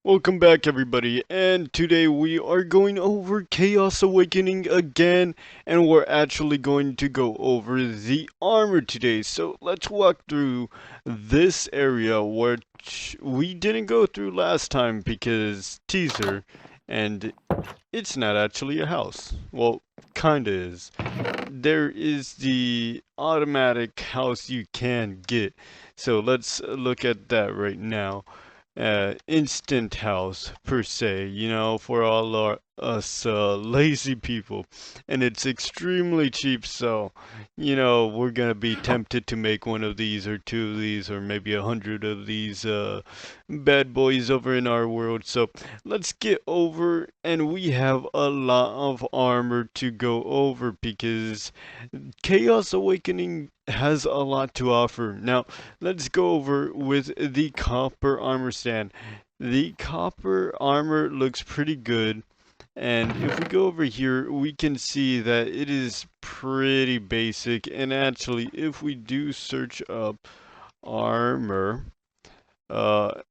Welcome back, everybody, and today we are going over Chaos Awakening again, and we're actually going to go over the armor today. So let's walk through this area, which we didn't go through last time because teaser, and it's not actually a house. Well, kinda is. There is the automatic house you can get. So let's look at that right now. Instant house per se, for all us lazy people, and it's extremely cheap. So, we're gonna be tempted to make one of these, or two of these, or maybe 100 of these bad boys over in our world. So let's get over, and we have a lot of armor to go over because Chaos Awakening has a lot to offer. Now, let's go over with the copper armor stand. The copper armor looks pretty good, and if we go over here, we can see that it is pretty basic. And actually, if we do search up armor, uh,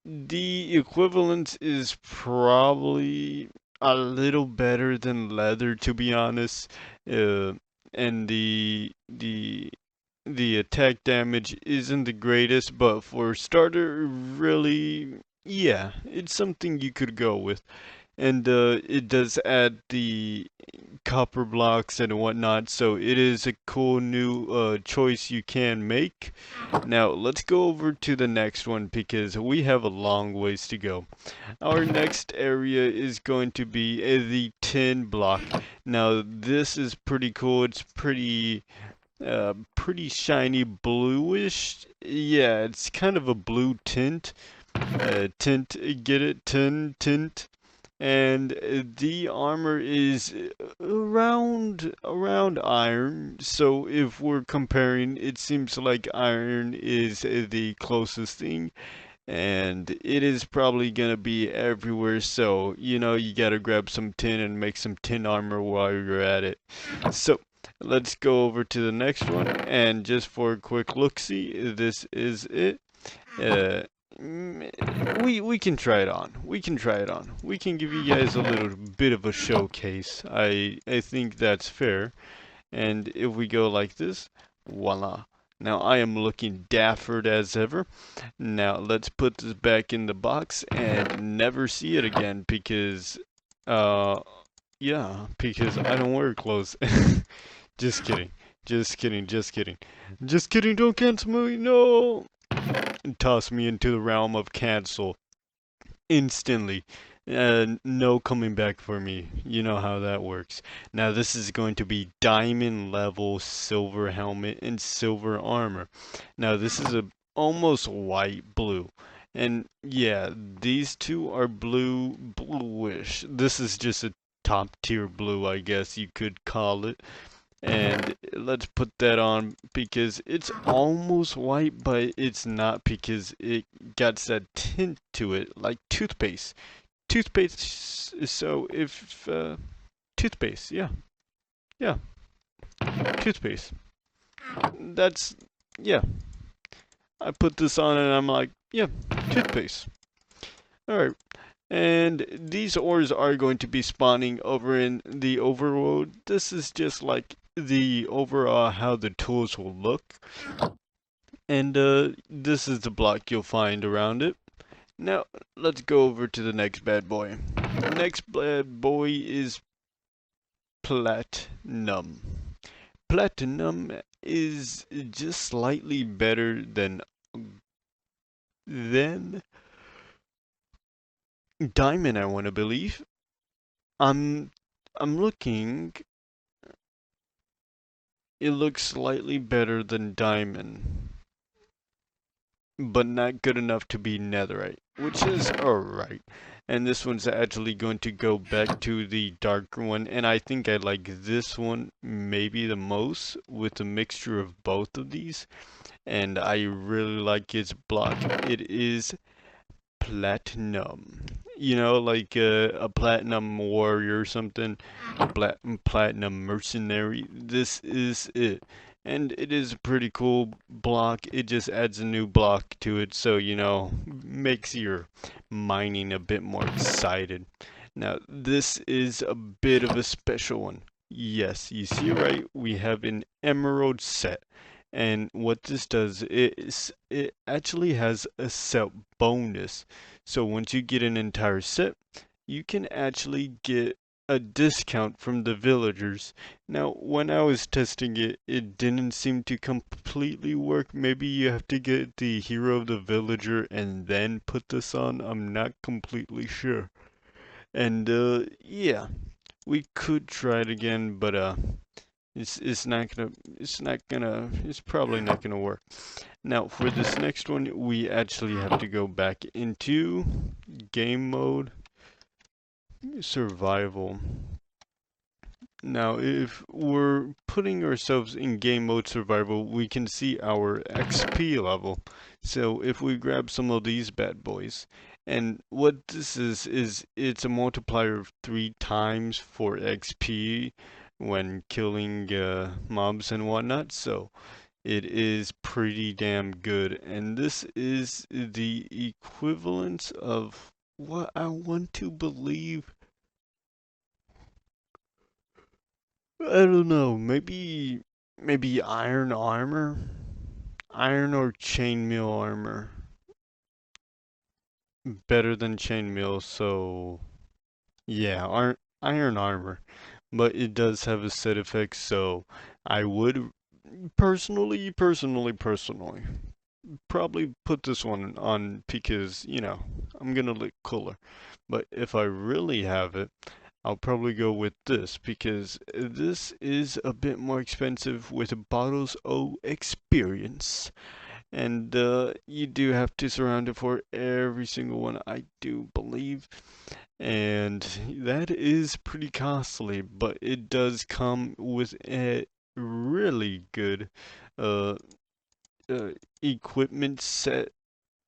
the equivalent is probably a little better than leather, to be honest. Uh, and the attack damage isn't the greatest, but for starter, really, yeah, it's something you could go with. And it does add the copper blocks and whatnot, so it is a cool new choice you can make. Now, let's go over to the next one because we have a long ways to go. Our next area is going to be the tin block. Now, this is pretty cool. It's pretty shiny bluish. Yeah, it's kind of a blue tint. Tint, get it? Tint. And the armor is around iron. So if we're comparing, it seems like iron is the closest thing, and it is probably gonna be everywhere. So you gotta grab some tin and make some tin armor while you're at it. So let's go over to the next one, and just for a quick look see, this is it. uh, we can try it on. We can try it on. We can give you guys a little bit of a showcase. I think that's fair. And if we go like this, voila. Now I am looking dappered as ever. Now let's put this back in the box and never see it again because uh yeah, because I don't wear clothes. Just kidding. Just kidding. Just kidding. Just kidding. Don't cancel me. No. And toss me into the realm of cancel instantly. No coming back for me. You know how that works. Now this is going to be diamond level silver helmet and silver armor. Now this is a almost white blue. And yeah, these two are bluish. This is just a top tier blue, I guess you could call it. And let's put that on because it's almost white, but it's not because it got that tint to it, like toothpaste. Toothpaste. So if toothpaste, yeah, yeah, toothpaste. That's yeah. I put this on and I'm like, yeah, toothpaste. All right. And these ores are going to be spawning over in the overworld. This is just like the overall how the tools will look. And this is the block you'll find around it. Now, let's go over to the next bad boy. The next bad boy is platinum. Platinum is just slightly better than diamond, I want to believe. I'm I'm looking. It looks slightly better than diamond, but not good enough to be netherite, which is alright. And this one's actually going to go back to the darker one, and I think I like this one maybe the most with a mixture of both of these, and I really like its block. It is platinum. Like a platinum warrior or something, a platinum mercenary. This is it. and it is a pretty cool block. It just adds a new block to it, so makes your mining a bit more excited. Now, this is a bit of a special one. Yes, you see right, we have an emerald set. And what this does is it actually has a set bonus. So once you get an entire set, you can actually get a discount from the villagers. Now, when I was testing it, it didn't seem to completely work. Maybe you have to get the hero of the villager and then put this on. I'm not completely sure. And yeah, we could try it again, but it's probably not gonna work. Now for this next one, we actually have to go back into game mode, survival. Now, if we're putting ourselves in game mode survival, we can see our XP level. So if we grab some of these bad boys, and what this is it's a multiplier of 3 times for XP when killing mobs and whatnot. So it is pretty damn good. And this is the equivalent of what I want to believe. I don't know. Maybe iron armor, iron or chainmail armor. Better than chainmail, so yeah, iron armor. But it does have a set effect, so I would personally probably put this one on because I'm gonna look cooler. But if I really have it, I'll probably go with this because this is a bit more expensive with bottles of experience. And you do have to surround it for every single one, I do believe. And that is pretty costly, but it does come with a really good uh, uh, equipment set,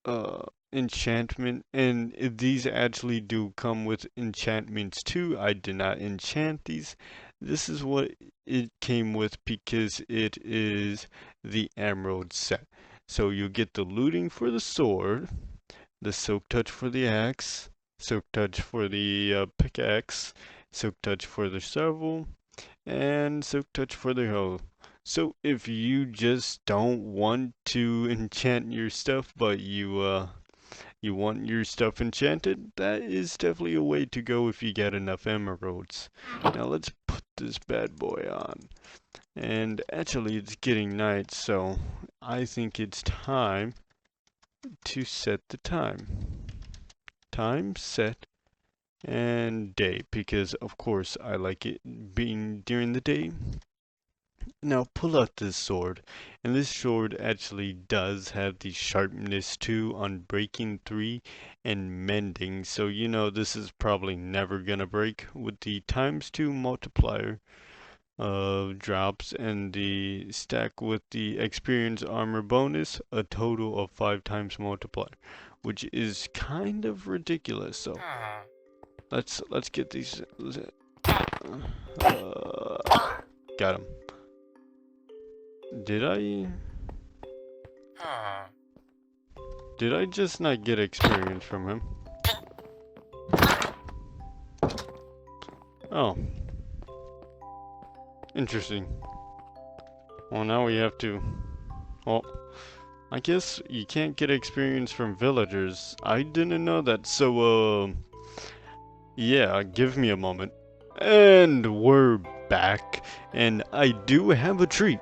uh, enchantment, and these actually do come with enchantments too. I did not enchant these. This is what it came with because it is the emerald set. So you get the looting for the sword, the silk touch for the axe, silk touch for the pickaxe, silk touch for the shovel, and silk touch for the hoe. So if you just don't want to enchant your stuff, but you want your stuff enchanted, that is definitely a way to go if you get enough emeralds. Now let's put this bad boy on. And actually it's getting night, so I think it's time to set the time. Time set and day, because of course I like it being during the day. Now pull out this sword, and this sword actually does have the sharpness 2 on breaking 3 and mending, so this is probably never gonna break with the times 2 multiplier of drops and the stack with the experience armor bonus, a total of 5 times multiplier, which is kind of ridiculous. So let's get these. Got him. Did I just not get experience from him? Oh. Interesting. Well, now we have to... Well, I guess you can't get experience from villagers. I didn't know that, so, yeah, give me a moment. And we're back, and I do have a treat.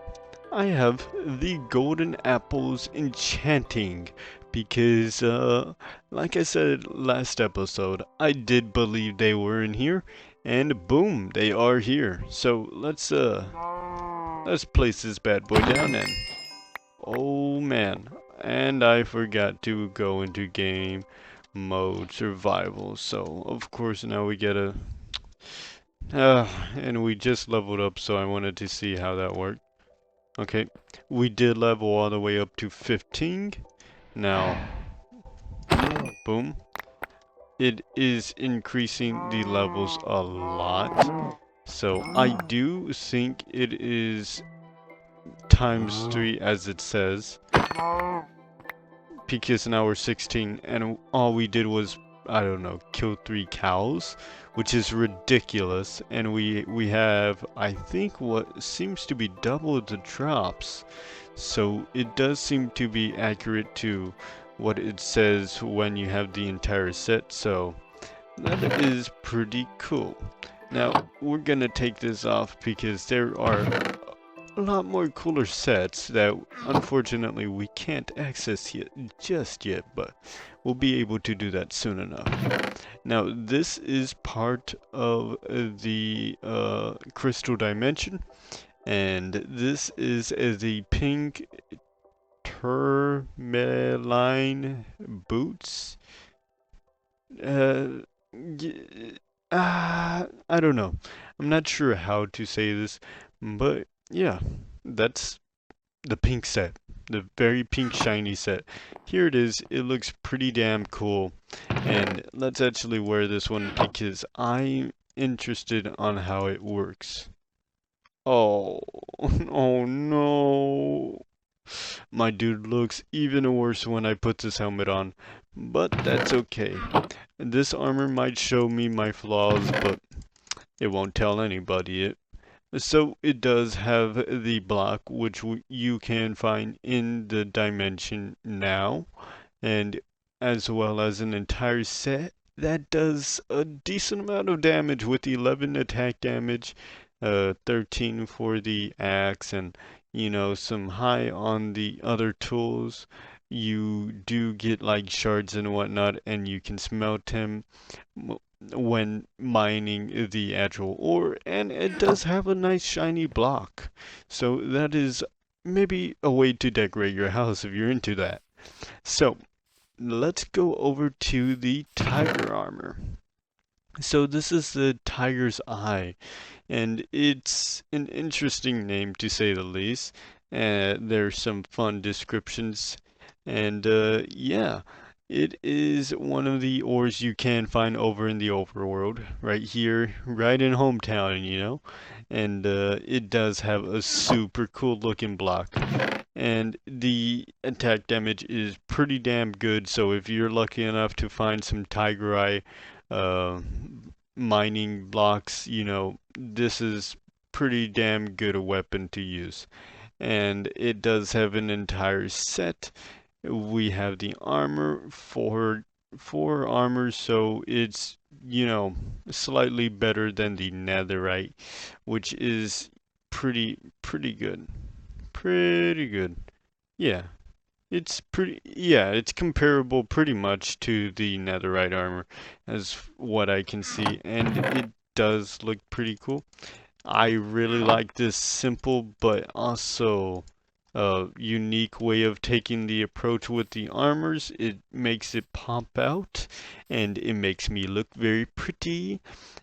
I have the golden apples enchanting because, like I said last episode, I did believe they were in here, and boom, they are here. So let's place this bad boy down and, oh man, and I forgot to go into game mode survival. So of course now we get a, and we just leveled up, so I wanted to see how that worked. Okay, we did level all the way up to 15. Now, boom. It is increasing the levels a lot. So I do think it is times 3 as it says, because now we're 16 and all we did was, I don't know, kill 3 cows, which is ridiculous. And we have, I think, what seems to be double the drops. So it does seem to be accurate to what it says when you have the entire set. So that is pretty cool. Now we're gonna take this off because there are a lot more cooler sets that unfortunately we can't access yet, just yet, but we'll be able to do that soon enough. Now this is part of the crystal dimension, and this is the pink tourmaline boots. Uh, I don't know. I'm not sure how to say this, but yeah, that's the pink set. The very pink shiny set. Here it is. It looks pretty damn cool. And let's actually wear this one because I'm interested on how it works. Oh, oh no. My dude looks even worse when I put this helmet on, but that's okay. This armor might show me my flaws, but it won't tell anybody it. So it does have the block, which you can find in the dimension now, and as well as an entire set that does a decent amount of damage with 11 attack damage, 13 for the axe, and some high on the other tools. You do get like shards and whatnot, and you can smelt him when mining the actual ore, and it does have a nice shiny block. So that is maybe a way to decorate your house if you're into that. So let's go over to the tiger armor. So this is the tiger's eye, and it's an interesting name to say the least. There's some fun descriptions, and yeah, it is one of the ores you can find over in the overworld, right here, right in hometown. And it does have a super cool looking block. And the attack damage is pretty damn good, so if you're lucky enough to find some tiger eye uh, mining blocks, this is pretty damn good a weapon to use. And it does have an entire set. We have the armor, four armor, so it's slightly better than the netherite, which is pretty good. Pretty good. Yeah. It's comparable pretty much to the netherite armor as what I can see, and it does look pretty cool. I really like this simple but also unique way of taking the approach with the armors. It makes it pop out, and it makes me look very pretty.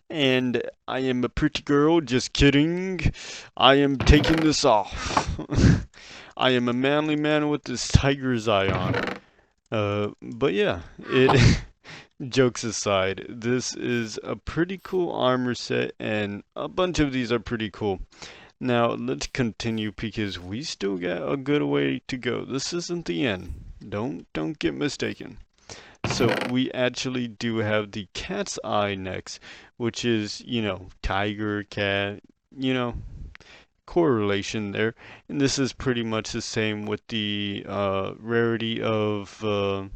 And I am a pretty girl, just kidding. I am taking this off. I am a manly man with this tiger's eye on. But yeah, it jokes aside, this is a pretty cool armor set, and a bunch of these are pretty cool. Now, let's continue because we still got a good way to go. This isn't the end. Don't get mistaken. So we actually do have the cat's eye next, which is, tiger, cat, you know, correlation there. And this is pretty much the same with the rarity of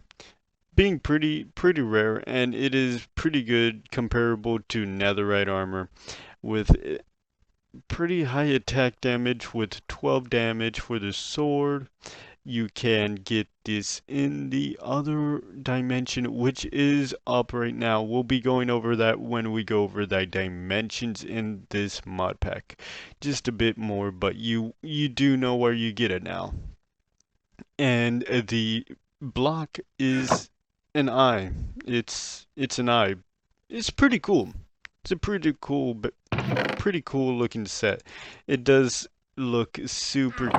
being pretty rare, and it is pretty good comparable to netherite armor with pretty high attack damage with 12 damage for the sword. You can get this in the other dimension, which is up right now. We'll be going over that when we go over the dimensions in this mod pack. Just a bit more, but you do know where you get it now. And the block is an eye. It's an eye. It's pretty cool. It's a pretty cool looking set. It does look super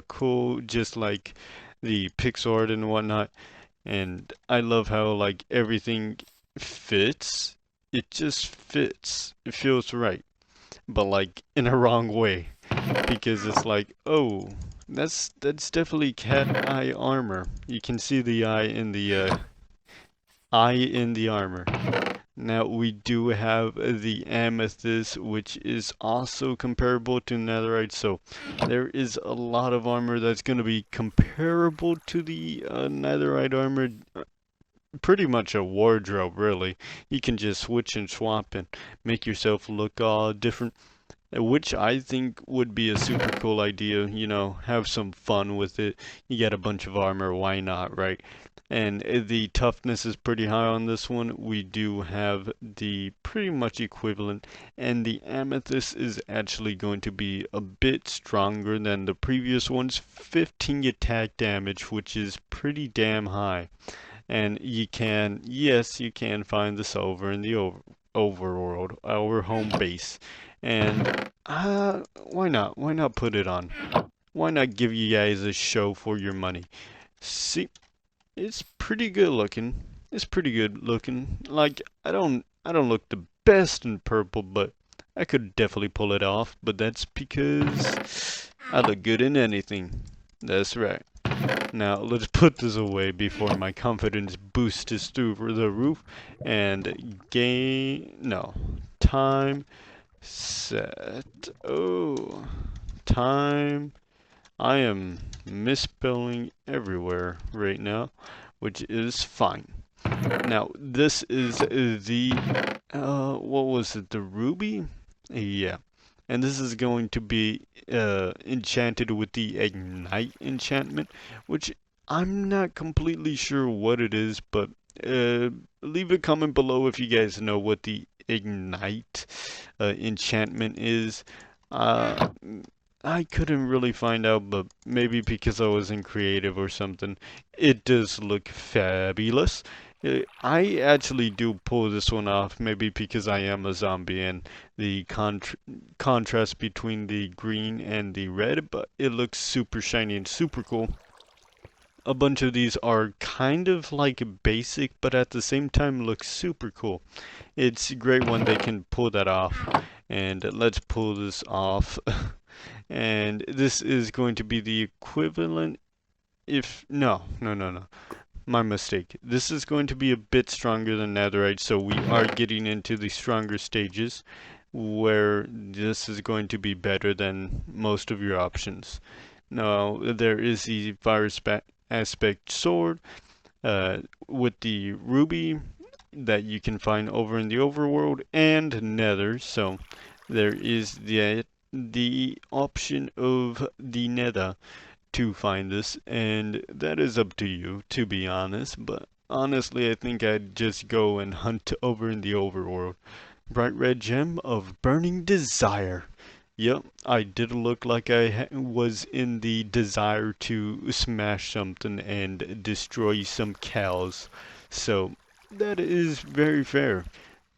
cool, just like the pixel art and whatnot. And I love how like everything fits. It just fits. It feels right, but like in a wrong way. because it's like, oh, that's definitely cat eye armor. You can see the eye in the armor. Now we do have the amethyst, which is also comparable to netherite, so there is a lot of armor that's going to be comparable to the netherite armor. Pretty much a wardrobe, really. You can just switch and swap and make yourself look all different, which I think would be a super cool idea. Have some fun with it. You get a bunch of armor, why not, right? And the toughness is pretty high on this one. We do have the pretty much equivalent, and the amethyst is actually going to be a bit stronger than the previous one's 15 attack damage, which is pretty damn high. And yes, you can find this over in the overworld, our home base. And why not? Why not put it on? Why not give you guys a show for your money? See, it's pretty good looking. It's pretty good looking. Like I don't look the best in purple, but I could definitely pull it off. But that's because I look good in anything. That's right. Now let's put this away before my confidence boosts through the roof and gain no time set. Oh, time. I am misspelling everywhere right now, which is fine. Now this is the what was it? The ruby? Yeah. And this is going to be enchanted with the ignite enchantment, which I'm not completely sure what it is, but leave a comment below if you guys know what the ignite enchantment is. Uh, I couldn't really find out, but maybe because I was in creative or something. It does look fabulous. I actually do pull this one off, maybe because I am a zombie and the contrast between the green and the red, but it looks super shiny and super cool. A bunch of these are kind of like basic, but at the same time look super cool. It's great when they can pull that off. And let's pull this off. And this is going to be the equivalent if no, no, no, no. My mistake. This is going to be a bit stronger than netherite, so we are getting into the stronger stages where this is going to be better than most of your options. Now, there is the fire aspect sword with the ruby that you can find over in the overworld and nether, so there is the option of the nether to find this, and that is up to you, to be honest. But honestly, I think I'd just go and hunt over in the overworld. Bright red gem of burning desire. Yep, I did look like I was in the desire to smash something and destroy some cows. So that is very fair.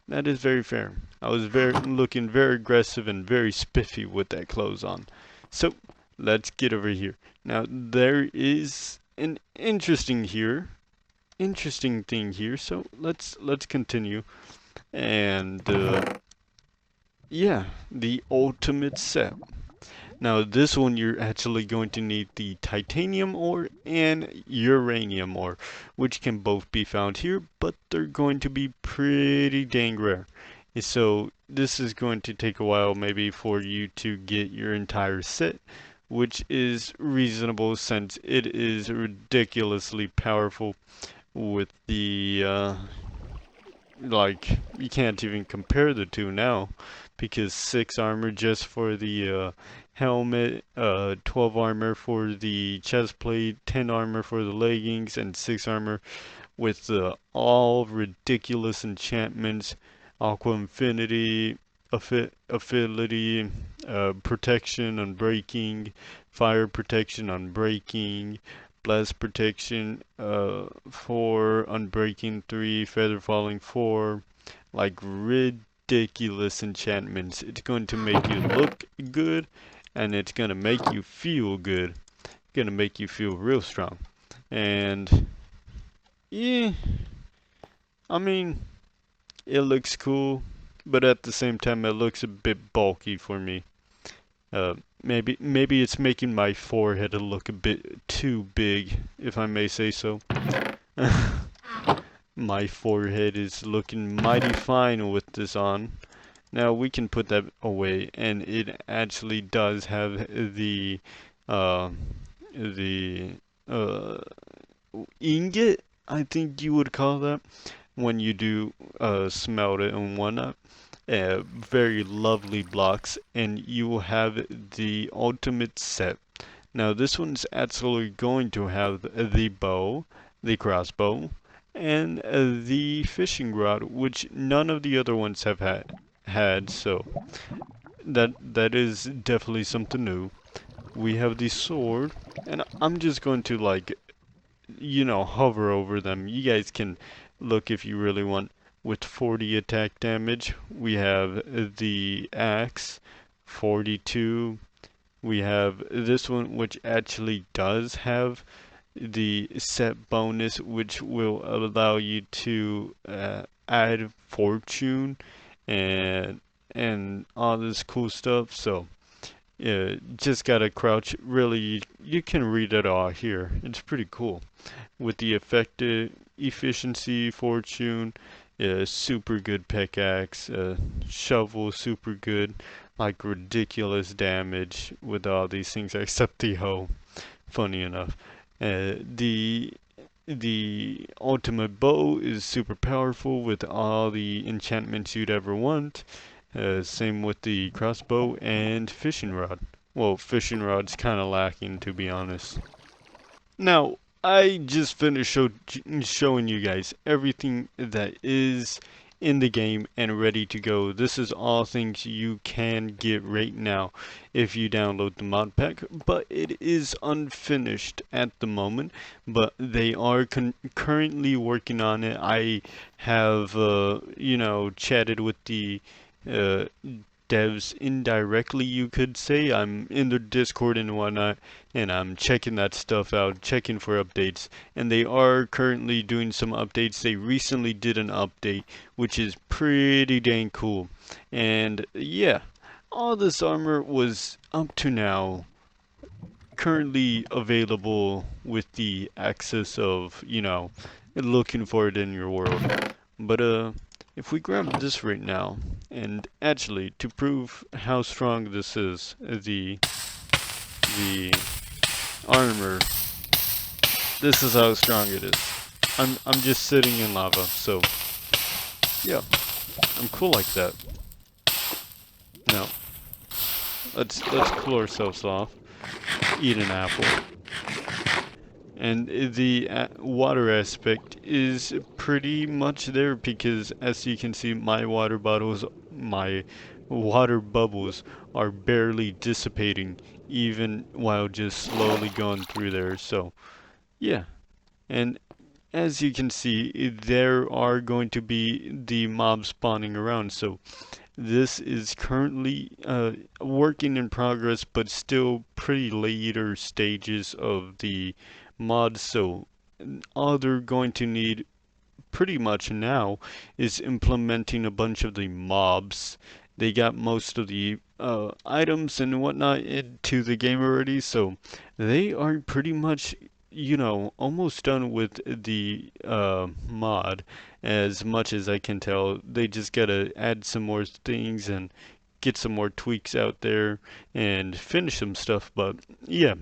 That is very fair. I was looking very aggressive and very spiffy with that clothes on. So let's get over here. Now there is an interesting thing here. So let's continue. And yeah, the ultimate set. Now this one you're actually going to need the titanium ore and uranium ore, which can both be found here, but they're going to be pretty dang rare. So this is going to take a while maybe for you to get your entire set, which is reasonable since it is ridiculously powerful with the like you can't even compare the two now because 6 armor just for the helmet, 12 armor for the chest plate, 10 armor for the leggings, and 6 armor with all ridiculous enchantments, aqua infinity, affinity, protection on breaking, fire protection on breaking, blast protection 4, unbreaking 3, feather falling 4, like ridiculous enchantments. It's going to make you look good and it's going to make you feel good. Going to make you feel real strong. And yeah, I mean, it looks cool, but at the same time, it looks a bit bulky for me. Uh, Maybe it's making my forehead look a bit too big, if I may say so. My forehead is looking mighty fine with this on. Now we can put that away, and it actually does have uh, the uh, ingot, I think you would call that, when you do smelt it and whatnot. Very lovely blocks, and you will have the ultimate set. Now this one's actually going to have the bow, the crossbow, and the fishing rod, which none of the other ones have had. So that is definitely something new. We have the sword, and I'm just going to like hover over them. You guys can look if you really want. With 40 attack damage, we have the axe, 42. We have this one, which actually does have the set bonus, which will allow you to add fortune and all this cool stuff. So yeah, just gotta crouch. Really, you can read it all here. It's pretty cool with the effective efficiency, fortune, super good pickaxe, shovel, super good, like ridiculous damage with all these things except the hoe. Funny enough, the ultimate bow is super powerful with all the enchantments you'd ever want. Same with the crossbow and fishing rod. Well, fishing rod's kind of lacking, to be honest. Now, I just finished showing you guys everything that is in the game and ready to go. This is all things you can get right now if you download the mod pack, but it is unfinished at the moment, but they are currently working on it. I have, chatted with the uh, devs indirectly, you could say. I'm in the Discord and whatnot, and I'm checking that stuff out, checking for updates. And they are currently doing some updates. They recently did an update, which is pretty dang cool. And yeah, all this armor was up to now currently available with the access of, looking for it in your world. But if we grab this right now, and actually to prove how strong this is, the armor, this is how strong it is. I'm just sitting in lava, so yeah, I'm cool like that. Now let's cool ourselves off, eat an apple. And the water aspect is pretty much there because, as you can see, my water bubbles are barely dissipating even while just slowly going through there. So, yeah. And as you can see, there are going to be the mobs spawning around. So, this is currently working in progress, but still pretty later stages of the mod. So all they're going to need pretty much now is implementing a bunch of the mobs. They got most of the items and whatnot into the game already, so they are pretty much, almost done with the mod. As much as I can tell, they just gotta add some more things and get some more tweaks out there and finish some stuff. But yeah,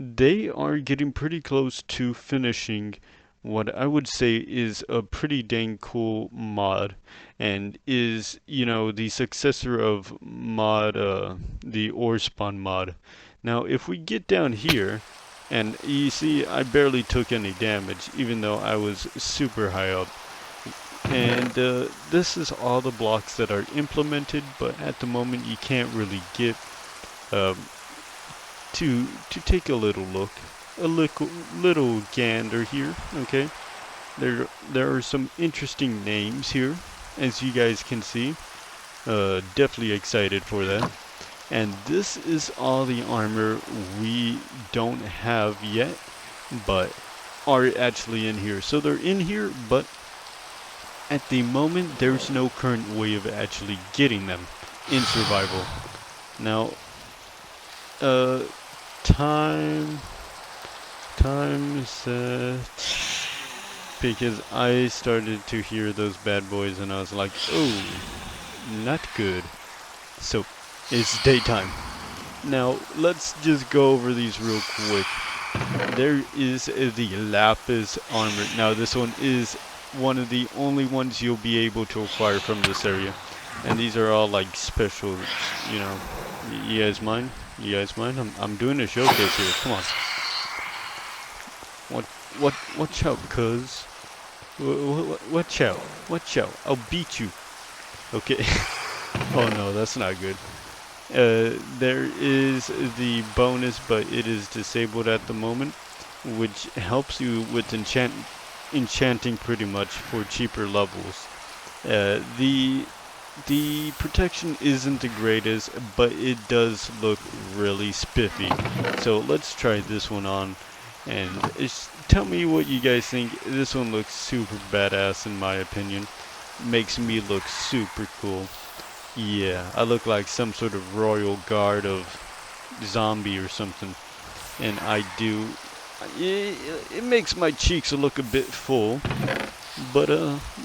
they are getting pretty close to finishing what I would say is a pretty dang cool mod, and is, the successor of the ore spawn mod. Now, if we get down here, and you see, I barely took any damage, even though I was super high up. And this is all the blocks that are implemented, but at the moment you can't really get um, to take a little look, a little gander here. Okay, there are some interesting names here, as you guys can see. Definitely excited for that. And this is all the armor we don't have yet, but are actually in here. So they're in here, but at the moment there's no current way of actually getting them in survival. Now, Uh, time, time set, because I started to hear those bad boys and I was like, oh, not good. So, it's daytime. Now, let's just go over these real quick. There is the Lapis armor. Now, this one is one of the only ones you'll be able to acquire from this area. And these are all like special, you know. You guys mind? You guys mind? I'm doing a showcase here. Come on. Watch out, cuz. Watch out. Watch out. I'll beat you. Okay. Oh no, that's not good. There is the bonus, but it is disabled at the moment, which helps you with enchanting pretty much for cheaper levels. The protection isn't the greatest, but it does look really spiffy. So let's try this one on, and tell me what you guys think. This one looks super badass in my opinion. Makes me look super cool. Yeah, I look like some sort of royal guard of zombie or something. And I do. It makes my cheeks look a bit full, but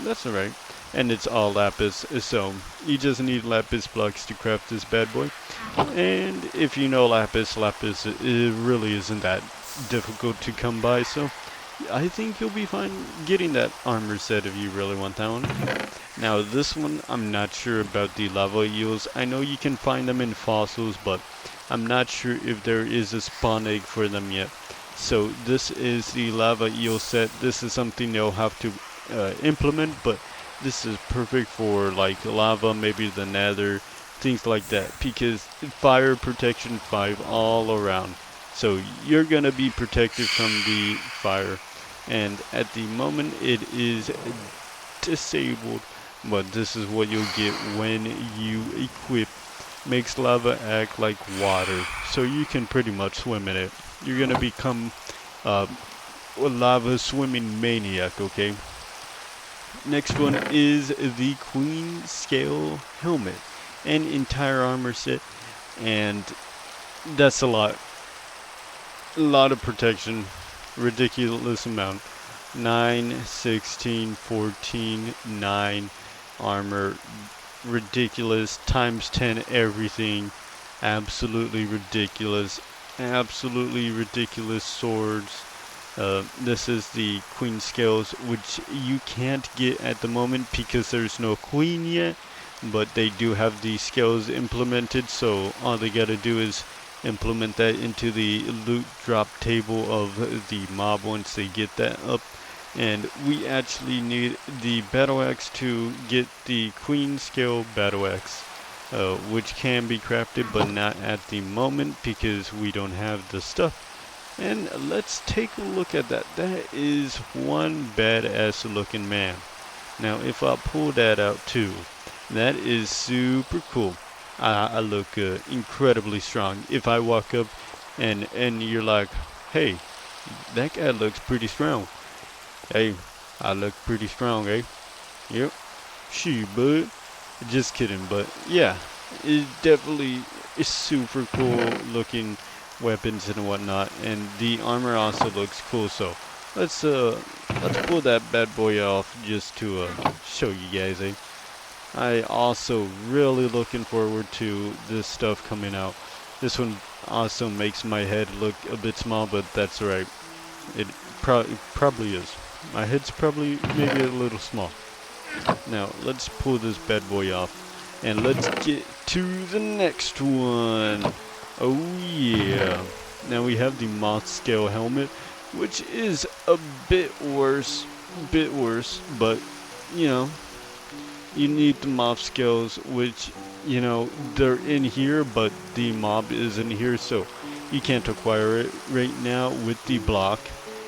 that's alright. And it's all lapis, so you just need lapis blocks to craft this bad boy. And if you know lapis, it really isn't that difficult to come by, so I think you'll be fine getting that armor set if you really want that one. Now this one, I'm not sure about the lava eels. I know you can find them in fossils, but I'm not sure if there is a spawn egg for them yet. So this is the lava eel set. This is something they'll have to implement, but this is perfect for like lava, maybe the nether, things like that, because fire protection 5 all around. So you're gonna be protected from the fire, and at the moment it is disabled, but this is what you'll get when you equip. Makes lava act like water, so you can pretty much swim in it. You're gonna become a lava swimming maniac, okay? Next one is the Queen Scale Helmet, an entire armor set, and that's a lot. A lot of protection, ridiculous amount. 9, 16, 14, 9 armor, ridiculous, times 10 everything, absolutely ridiculous swords. This is the queen scales, which you can't get at the moment because there's no queen yet, but they do have the scales implemented, so all they gotta do is implement that into the loot drop table of the mob once they get that up. And we actually need the battle axe to get the queen scale battle axe, which can be crafted but not at the moment because we don't have the stuff. And let's take a look at that. That is one badass looking man. Now if I pull that out too, that is super cool. I look incredibly strong. If I walk up and you're like, hey, that guy looks pretty strong. Hey, I look pretty strong, eh? Yep. She, bud. Just kidding, but yeah, it definitely is super cool looking weapons and whatnot, and the armor also looks cool. So let's pull that bad boy off just to show you guys, eh? I also really looking forward to this stuff coming out. This one also makes my head look a bit small, but that's alright. It probably is. My head's probably maybe a little small. Now let's pull this bad boy off, and let's get to the next one. Oh yeah. Now we have the moth scale helmet, which is a bit worse, but you know, you need the mob skills, which, you know, they're in here, but the mob isn't here, so you can't acquire it right now with the block.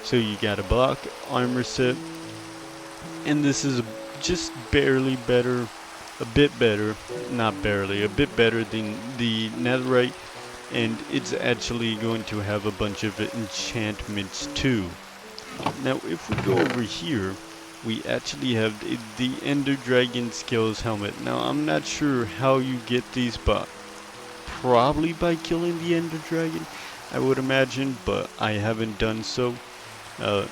So you got a block, armor set, and this is just barely better, a bit better, not barely, a bit better than the netherite, and it's actually going to have a bunch of enchantments too. Now if we go over here, we actually have the Ender Dragon Skills helmet. Now I'm not sure how you get these, but probably by killing the Ender Dragon, I would imagine, but I haven't done so. Uh,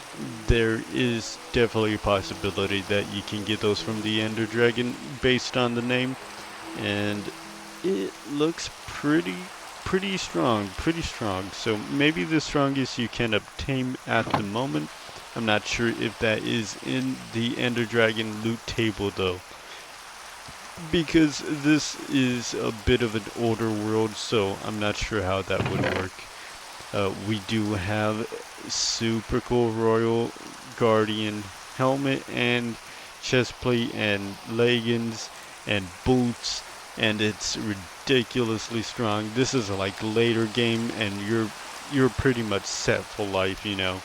there is definitely a possibility that you can get those from the Ender Dragon based on the name, and it looks pretty strong, pretty strong. So maybe the strongest you can obtain at the moment. I'm not sure if that is in the Ender Dragon loot table though, because this is a bit of an older world, so I'm not sure how that would work. We do have super cool Royal Guardian helmet and chestplate and leggings and boots, and it's ridiculously strong. This is like later game, and you're pretty much set for life, you know,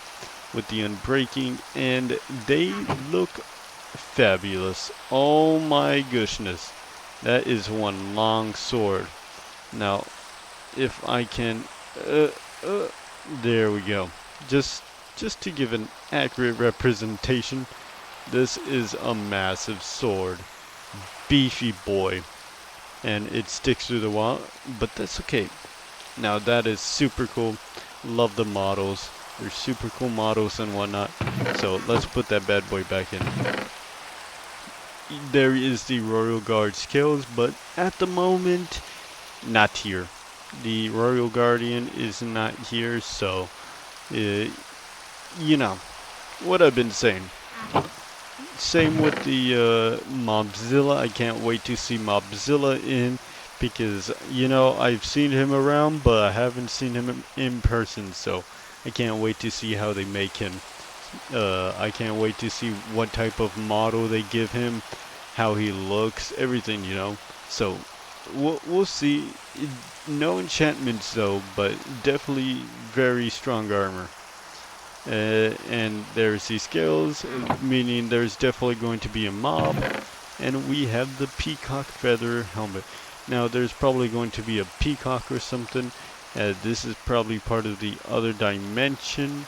with the unbreaking, and they look fabulous. Oh my goodness, that is one long sword. Now, if I can, uh, uh, there we go. Just to give an accurate representation, this is a massive sword, beefy boy, and it sticks through the wall, but that's okay. Now that is super cool. Love the models. They're super cool models and whatnot. So let's put that bad boy back in. There is the Royal Guard skills, but at the moment, not here. The Royal Guardian is not here, so, you know, what I've been saying. Same with the Mobzilla. I can't wait to see Mobzilla in, because, you know, I've seen him around, but I haven't seen him in person, so I can't wait to see how they make him. I can't wait to see what type of model they give him, how he looks, everything, you know. So we'll see. No enchantments though, but definitely very strong armor. And there's the scales, meaning there's definitely going to be a mob. And we have the peacock feather helmet. Now there's probably going to be a peacock or something. This is probably part of the other dimension.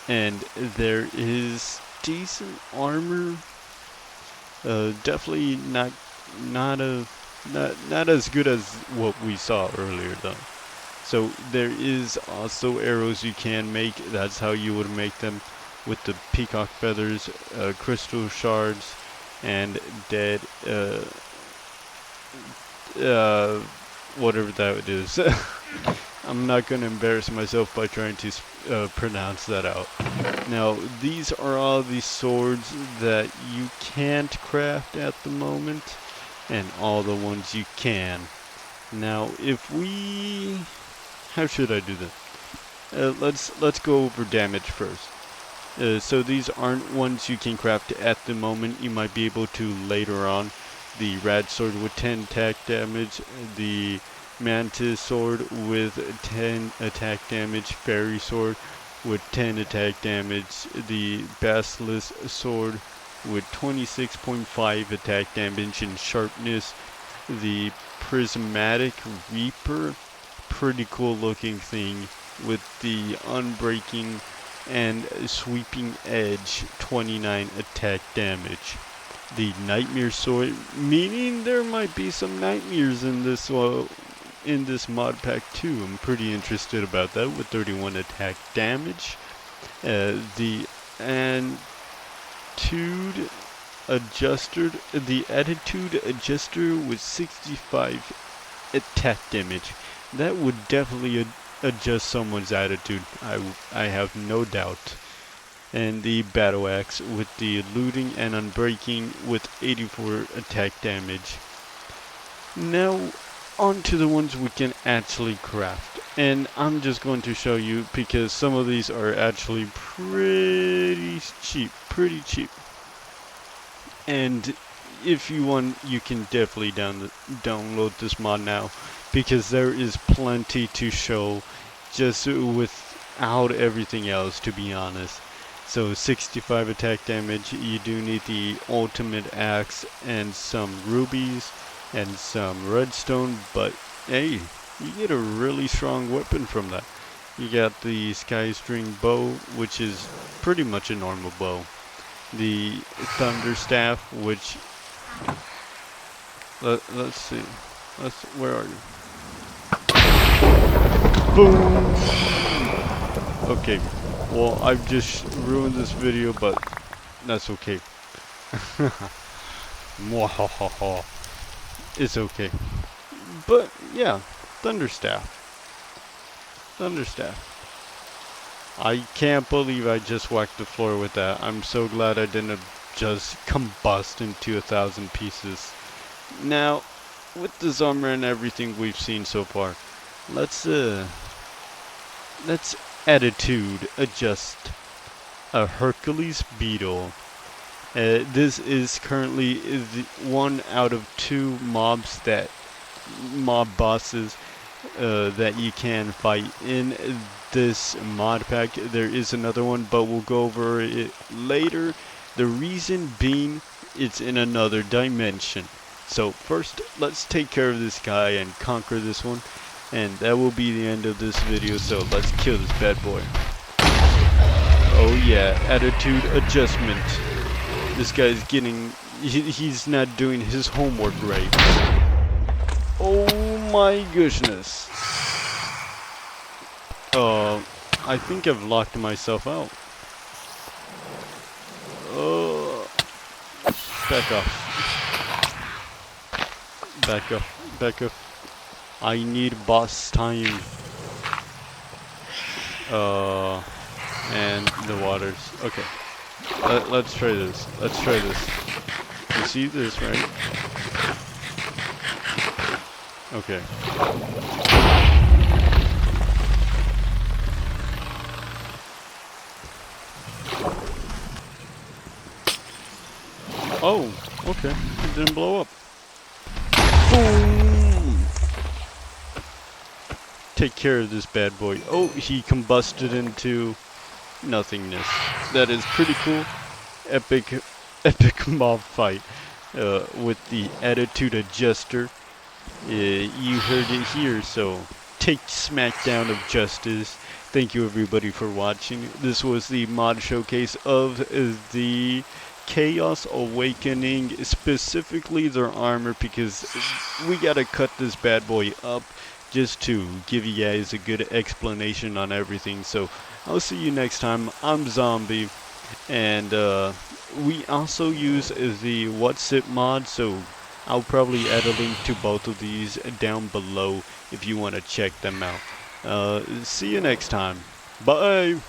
And there is decent armor. Definitely not as good as what we saw earlier though. So there is also arrows you can make. That's how you would make them, with the peacock feathers, crystal shards, and dead whatever that is. I'm not going to embarrass myself by trying to pronounce that out. Now, these are all the swords that you can't craft at the moment, and all the ones you can. Now, if we... How should I do this? Let's go over damage first. So these aren't ones you can craft at the moment. You might be able to later on. The Rad Sword with 10 attack damage, the Mantis Sword with 10 attack damage, Fairy Sword with 10 attack damage, the Basilisk Sword with 26.5 attack damage and sharpness, the Prismatic Reaper, pretty cool looking thing with the Unbreaking and Sweeping Edge, 29 attack damage. The Nightmare Sword, meaning there might be some nightmares in this mod pack too. I'm pretty interested about that, with 31 attack damage. The Attitude Adjuster with 65 attack damage. That would definitely adjust someone's attitude. I have no doubt. And the Battle Axe with the Looting and Unbreaking with 84 attack damage. Now, on to the ones we can actually craft. And I'm just going to show you, because some of these are actually pretty cheap. And if you want, you can definitely download this mod now, because there is plenty to show just without everything else, to be honest. So 65 attack damage, you do need the ultimate axe and some rubies and some redstone, but hey, you get a really strong weapon from that. You got the Sky String Bow, which is pretty much a normal bow. The Thunder Staff, which... let's see. Where are you? Boom! Okay, well, I've just ruined this video, but that's okay. Mwahaha. It's okay. But, yeah, Thunderstaff. Thunderstaff. I can't believe I just whacked the floor with that. I'm so glad I didn't just combust into 1,000 pieces. Now, with this armor and everything we've seen so far, let's attitude adjust a Hercules beetle. This is currently the one out of 2 mob bosses that you can fight in this mod pack. There is another one, but we'll go over it later. The reason being, it's in another dimension. So first, let's take care of this guy and conquer this one, and that will be the end of this video. So let's kill this bad boy. Oh yeah, attitude adjustment. This guy's getting, he's not doing his homework right. Oh my goodness. I think I've locked myself out. Back off. Back up. Back up. I need boss time. And the waters. Okay. Let's try this. Let's try this. You see this, right? Okay. Oh, okay. It didn't blow up. Boom! Take care of this bad boy. Oh, he combusted into nothingness. That is pretty cool. Epic mob fight with the attitude adjuster. You heard it here, so take smackdown of justice. Thank you everybody for watching. This was the mod showcase of the Chaos Awakening, specifically their armor, because we gotta cut this bad boy up just to give you guys a good explanation on everything. So I'll see you next time. I'm Zombie, and we also use the What's It mod, so I'll probably add a link to both of these down below if you want to check them out. See you next time. Bye!